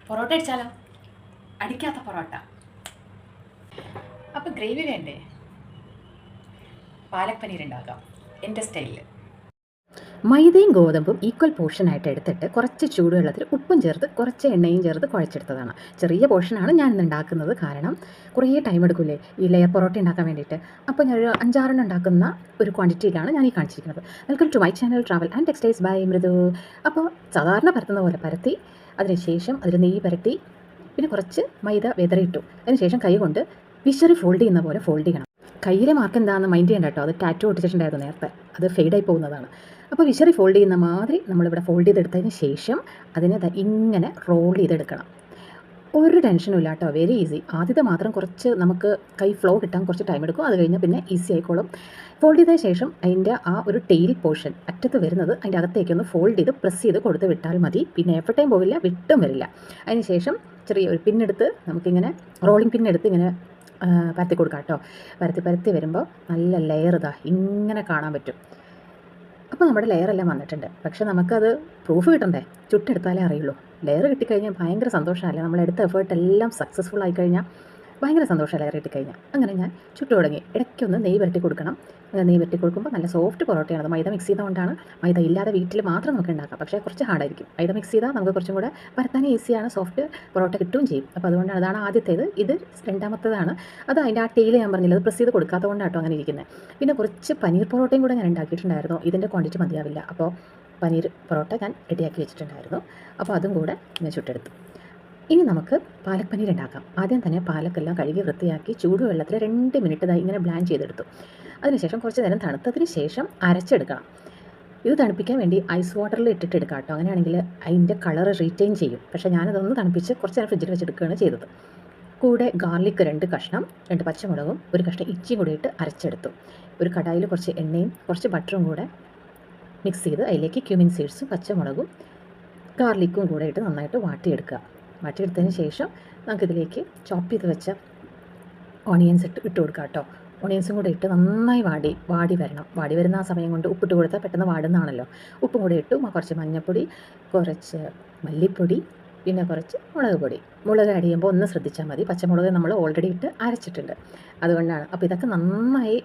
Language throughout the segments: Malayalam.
പൊറോട്ട അടിച്ചാലോ? അടിക്കാത്ത പൊറോട്ട. അപ്പം ഗ്രേവി വേണ്ടേ? പാലക് പനീർ ഉണ്ടാക്കാം എൻ്റെ സ്റ്റൈലിൽ. മൈദയും ഗോതമ്പും ഈക്വൽ പോർഷനായിട്ട് എടുത്തിട്ട് കുറച്ച് ചൂടുവെള്ളത്തിൽ ഉപ്പും ചേർത്ത് കുറച്ച് എണ്ണയും ചേർത്ത് കുഴച്ചെടുത്തതാണ്. ചെറിയ പോർഷനാണ് ഞാൻ ഇന്ന് ഉണ്ടാക്കുന്നത്. കാരണം കുറേ ടൈം എടുക്കില്ലേ ഈ ലെയർ പൊറോട്ട ഉണ്ടാക്കാൻ വേണ്ടിയിട്ട്. അപ്പോൾ ഞാനൊരു 5-6 ഉണ്ടാക്കുന്ന ഒരു ക്വാണ്ടിറ്റിയിലാണ് ഞാൻ ഈ കാണിച്ചിരിക്കുന്നത്. Welcome to my channel travel and textiles by Mridu. അപ്പോൾ സാധാരണ പരത്തുന്ന പോലെ പരത്തി അതിനുശേഷം അതിൽ നെയ്യ് പരട്ടി പിന്നെ കുറച്ച് മൈദ വിതറിയിട്ടു. അതിനുശേഷം കൈ കൊണ്ട് വിശറി ഫോൾഡ് ചെയ്യുന്ന പോലെ ഫോൾഡ് ചെയ്യണം. കയ്യിലെ മാർക്ക് എന്താണെന്ന് മൈൻഡ് ചെയ്യണ്ട കേട്ടോ, അത് ടാറ്റു ഒട്ടിച്ചിട്ടുണ്ടായിരുന്നു നേരത്തെ, അത് ഫെയ്ഡായി പോകുന്നതാണ്. അപ്പോൾ വിശറി ഫോൾഡ് ചെയ്യുന്ന മാതിരി നമ്മളിവിടെ ഫോൾഡ് ചെയ്തെടുത്തതിന് ശേഷം അതിനെ ഇങ്ങനെ റോൾ ചെയ്തെടുക്കണം. ഒരു ടെൻഷനും ഇല്ല കേട്ടോ, വെരി ഈസി. ആദ്യത്തെ മാത്രം കുറച്ച് നമുക്ക് കൈ ഫ്ലോ കിട്ടാൻ കുറച്ച് ടൈം എടുക്കും, അത് കഴിഞ്ഞാൽ പിന്നെ ഈസി ആയിക്കോളും. ഫോൾഡ് ചെയ്തതിന് ശേഷം അതിൻ്റെ ആ ഒരു ടെയിൽ പോർഷൻ അറ്റത്ത് വരുന്നത് അതിൻ്റെ അകത്തേക്കൊന്ന് ഫോൾഡ് ചെയ്ത് പ്രസ് ചെയ്ത് കൊടുത്ത് വിട്ടാൽ മതി. പിന്നെ എപ്പോഴത്തേയും പോവില്ല, വിട്ടും വരില്ല. അതിന് ശേഷം ചെറിയൊരു പിന്നെടുത്ത് നമുക്കിങ്ങനെ റോളിംഗ് പിന്നെടുത്ത് ഇങ്ങനെ പരത്തി കൊടുക്കാം കേട്ടോ. പരത്തി വരുമ്പോൾ നല്ല ലെയർ ഇങ്ങനെ കാണാൻ പറ്റും. അപ്പോൾ നമ്മുടെ ലെയറെല്ലാം വന്നിട്ടുണ്ട്. പക്ഷേ നമുക്കത് പ്രൂഫ് കിട്ടണ്ടേ, ചുട്ടെടുത്താലേ അറിയുള്ളൂ. ലെയർ കിട്ടിക്കഴിഞ്ഞാൽ ഭയങ്കര സന്തോഷമല്ലേ, നമ്മളെടുത്ത എഫേർട്ട് എല്ലാം സക്സസ്ഫുൾ ആയിക്കഴിഞ്ഞാൽ ഭയങ്കര സന്തോഷമാണ് ലെയർ കിട്ടിക്കഴിഞ്ഞാൽ. അങ്ങനെ ഞാൻ ചുട്ടു തുടങ്ങി. ഇടയ്ക്കൊന്ന് നെയ്യ് വരട്ടി കൊടുക്കണം. നെയ്യ് വരട്ടി കൊടുക്കുമ്പോൾ നല്ല സോഫ്റ്റ് പൊറോട്ടയാണ്. അത് മൈദ മിക്സ് ചെയ്തുകൊണ്ടാണ്. മൈദ ഇല്ലാതെ വീട്ടിൽ മാത്രം നമുക്ക് ഉണ്ടാക്കാം, പക്ഷേ കുറച്ച് ഹാർഡായിരിക്കും. മൈദ മിക്സ് ചെയ്താൽ നമുക്ക് കുറച്ചും കൂടെ പരത്താനും ഈസിയാണ്, സോഫ്റ്റ് പൊറോട്ട കിട്ടുകയും ചെയ്യും. അപ്പോൾ അതുകൊണ്ടാണ്, അതാണ് ആദ്യത്തേത്. ഇത് രണ്ടാമത്തേതാണ്. അത് അതിൻ്റെ ആ ടേയിൽ ഞാൻ പറഞ്ഞില്ല, അത് പ്രസ് ചെയ്ത് കൊടുക്കാത്തത് കൊണ്ടാണ് കേട്ടോ അങ്ങനെ ഇരിക്കുന്നത്. പിന്നെ കുറച്ച് പനീർ പൊറോട്ടയും കൂടെ ഞാൻ ഉണ്ടാക്കിയിട്ടുണ്ടായിരുന്നു. ഇതിൻ്റെ ക്വാണ്ടിറ്റി മതിയാവില്ല, അപ്പോൾ പനീർ പൊറോട്ട ഞാൻ റെഡിയാക്കി വെച്ചിട്ടുണ്ടായിരുന്നു. അപ്പോൾ അതും കൂടെ ഞാൻ ചുട്ടെടുത്തു. ഇനി നമുക്ക് പാലക് പനീർ ഉണ്ടാക്കാം. ആദ്യം തന്നെ പാലക്കെല്ലാം കഴുകി വൃത്തിയാക്കി ചൂടുവെള്ളത്തിൽ 2 മിനിറ്റ് ഇങ്ങനെ ബ്ലാൻഡ് ചെയ്തെടുത്തു. അതിനുശേഷം കുറച്ച് നേരം തണുത്തതിന് ശേഷം അരച്ചെടുക്കണം. ഇത് തണുപ്പിക്കാൻ വേണ്ടി ഐസ് വാട്ടറിൽ ഇട്ടിട്ട് എടുക്കാം കേട്ടോ. അങ്ങനെയാണെങ്കിൽ അതിൻ്റെ കളർ റീറ്റെയിൻ ചെയ്യും. പക്ഷേ ഞാനതൊന്ന് തണുപ്പിച്ച് കുറച്ച് നേരം ഫ്രിഡ്ജിൽ വെച്ചെടുക്കുകയാണ് ചെയ്തത്. കൂടെ ഗാർലിക് 2 കഷ്ണം, 2 പച്ചമുളകും 1 കഷ്ണം ഇഞ്ചിയും കൂടി ഇട്ട് അരച്ചെടുത്തു. ഒരു കടായിൽ കുറച്ച് എണ്ണയും കുറച്ച് ബട്ടറും കൂടെ മിക്സ് ചെയ്ത് അതിലേക്ക് ക്യൂമിൻ സീഡ്സും പച്ചമുളകും ഗാർലിക്കും കൂടെ ഇട്ട് നന്നായിട്ട് വാട്ടിയെടുക്കുക. വാട്ടിയെടുത്തതിന് ശേഷം നമുക്കിതിലേക്ക് ചോപ്പ് ചെയ്ത് വെച്ച ഓണിയൻസ് ഇട്ട് കൊടുക്കുക കേട്ടോ. ഓണിയൻസും കൂടെ ഇട്ട് നന്നായി വാടി വരണം. വാടി വരുന്ന ആ സമയം കൊണ്ട് ഉപ്പിട്ട് കൊടുത്താൽ പെട്ടെന്ന് വാടുന്നതാണല്ലോ. ഉപ്പും കൂടെ ഇട്ടു. കുറച്ച് മഞ്ഞൾപ്പൊടി, കുറച്ച് മല്ലിപ്പൊടി, പിന്നെ കുറച്ച് മുളക് പൊടി. മുളക് ആഡ് ചെയ്യുമ്പോൾ ഒന്ന് ശ്രദ്ധിച്ചാൽ മതി, പച്ചമുളക് നമ്മൾ ഓൾറെഡി ഇട്ട് അരച്ചിട്ടുണ്ട്, അതുകൊണ്ടാണ്. അപ്പോൾ ഇതൊക്കെ നന്നായി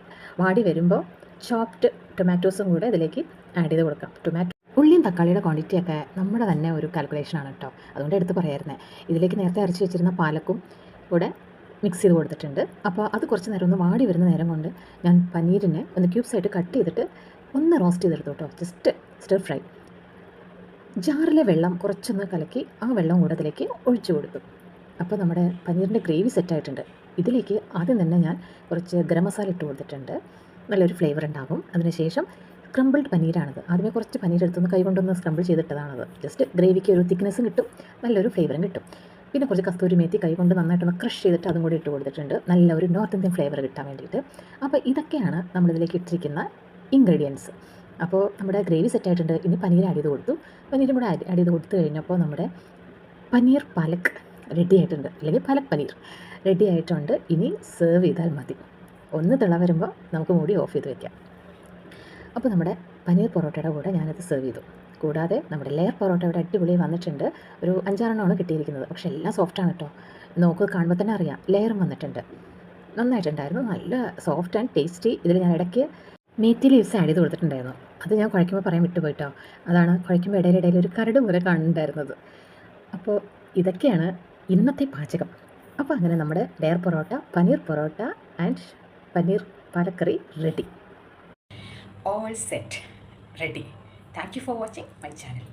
വാടി വരുമ്പോൾ ചോപ്ഡ് ടൊമാറ്റോസും കൂടെ ഇതിലേക്ക് ആഡ് ചെയ്ത് കൊടുക്കാം. ഉള്ളിയും തക്കാളിയുടെ ക്വാണ്ടിറ്റിയൊക്കെ നമ്മുടെ തന്നെ ഒരു കാൽക്കുലേഷനാണ് കേട്ടോ, അതുകൊണ്ട് എടുത്ത് പറയായിരുന്നേ. ഇതിലേക്ക് നേരത്തെ അരച്ച് വെച്ചിരുന്ന പാലക്കും കൂടെ മിക്സ് ചെയ്ത് കൊടുത്തിട്ടുണ്ട്. അപ്പോൾ അത് കുറച്ച് നേരം ഒന്ന് വാടി വരുന്ന നേരം കൊണ്ട് ഞാൻ പനീരിനെ ഒന്ന് ക്യൂബ്സായിട്ട് കട്ട് ചെയ്തിട്ട് ഒന്ന് റോസ്റ്റ് ചെയ്തെടുത്തു കേട്ടോ, ജസ്റ്റ് സ്റ്റിർ ഫ്രൈ. ജാറിലെ വെള്ളം കുറച്ചൊന്ന് കലക്കി ആ വെള്ളം കൂടെ അതിലേക്ക് ഒഴിച്ചു കൊടുത്തു. അപ്പോൾ നമ്മുടെ പനീറിൻ്റെ ഗ്രേവി സെറ്റായിട്ടുണ്ട്. ഇതിലേക്ക് ആദ്യം തന്നെ ഞാൻ കുറച്ച് ഗരം മസാല ഇട്ട് കൊടുത്തിട്ടുണ്ട്, നല്ലൊരു ഫ്ലേവർ ഉണ്ടാകും. അതിനുശേഷം സ്ക്രംബിൾഡ് പനീരാണിത്. ആദ്യമേ കുറച്ച് പനീർ എടുത്തൊന്ന് കൈ കൊണ്ടൊന്ന് സ്ക്രംബിൾ ചെയ്തിട്ടതാണത്. ജസ്റ്റ് ഗ്രേവിക്ക് ഒരു തിക്നെസ്സും കിട്ടും, നല്ലൊരു ഫ്ലേവറും കിട്ടും. പിന്നെ കുറച്ച് കസ്തൂരി മേത്തി കൈ കൊണ്ട് നന്നായിട്ടൊന്ന് ക്രഷ് ചെയ്തിട്ട് അതും കൂടി ഇട്ട് കൊടുത്തിട്ടുണ്ട്, നല്ല ഒരു നോർത്ത് ഇന്ത്യൻ ഫ്ലേവർ കിട്ടാൻ വേണ്ടിയിട്ട്. അപ്പോൾ ഇതൊക്കെയാണ് നമ്മളിതിലേക്ക് ഇട്ടിരിക്കുന്ന ഇൻഗ്രീഡിയൻസ്. അപ്പോൾ നമ്മുടെ ഗ്രേവി സെറ്റായിട്ടുണ്ട്. ഇനി പനീർ ആഡ് ചെയ്ത് കൊടുത്തു. പനീരും കൂടെ ആഡ് ചെയ്ത് കൊടുത്തു കഴിഞ്ഞപ്പോൾ നമ്മുടെ പനീർ പാലക് റെഡി ആയിട്ടുണ്ട്, അല്ലെങ്കിൽ പാലക് പനീർ റെഡി ആയിട്ടുണ്ട്. ഇനി സെർവ് ചെയ്താൽ മതി. ഒന്ന് തിള വരുമ്പോൾ നമുക്ക് മൂടി ഓഫ് ചെയ്ത് വയ്ക്കാം. അപ്പോൾ നമ്മുടെ പനീർ പൊറോട്ടയുടെ കൂടെ ഞാനത് സെർവ് ചെയ്തു. കൂടാതെ നമ്മുടെ ലെയർ പൊറോട്ട ഇവിടെ അടിപൊളി വന്നിട്ടുണ്ട്. ഒരു 5-6 കിട്ടിയിരിക്കുന്നത്, പക്ഷേ എല്ലാം സോഫ്റ്റാണ് കേട്ടോ. നമുക്ക് കാണുമ്പോൾ തന്നെ അറിയാം, ലെയറും വന്നിട്ടുണ്ട്, നന്നായിട്ടുണ്ടായിരുന്നു, നല്ല സോഫ്റ്റ് ആൻഡ് ടേസ്റ്റി. ഇതിൽ ഞാൻ ഇടയ്ക്ക് മേത്തി ലീവ്സ് ആഡ് ചെയ്ത് കൊടുത്തിട്ടുണ്ടായിരുന്നു, അത് ഞാൻ കുഴയ്ക്കുമ്പോൾ പറയാൻ വിട്ടുപോയിട്ടോ. അതാണ് കുഴയ്ക്കുമ്പോൾ ഇടയിലിടയിൽ ഒരു കരട് പോലെ കാണുന്നുണ്ടായിരുന്നത്. അപ്പോൾ ഇതൊക്കെയാണ് ഇന്നത്തെ പാചകം. അപ്പോൾ അങ്ങനെ നമ്മുടെ ലെയർ പൊറോട്ട, പനീർ പൊറോട്ട ആൻഡ് പനീർ പാലക്കറി ready. All set, ready. Thank you for watching my channel.